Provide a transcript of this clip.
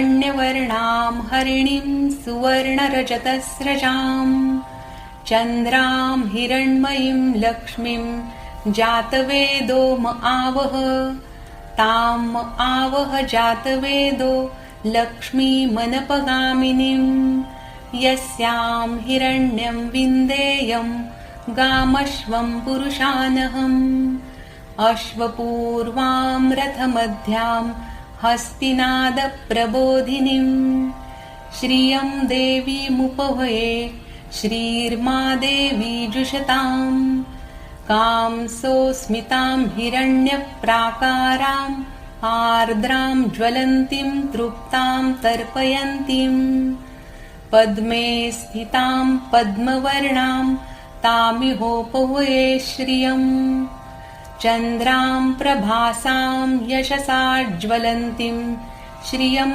हिरण्यवर्णां हरिणीं सुवर्णरजतस्रजां चन्द्रां हिरण्मयीं लक्ष्मीं जातवेदो म आवह तां आवह जातवेदो लक्ष्मीमनपगामिनीं यस्यां हिरण्यं विन्देयं गामश्वं पुरुषानहम् अश्वपूर्वां रथमध्यां हस्तिनादप्रबोधिनीं श्रियं देवीमुपभये श्रीर्मा देवी जुषताम् कांसोऽस्मितां हिरण्यप्राकाराम् आर्द्रां ज्वलन्तीं तृप्तां तर्पयन्तीं पद्मे स्थितां पद्मवर्णां तामिहोपभये श्रियम् चन्द्रां प्रभासां यशसा ज्वलन्तीं श्रियं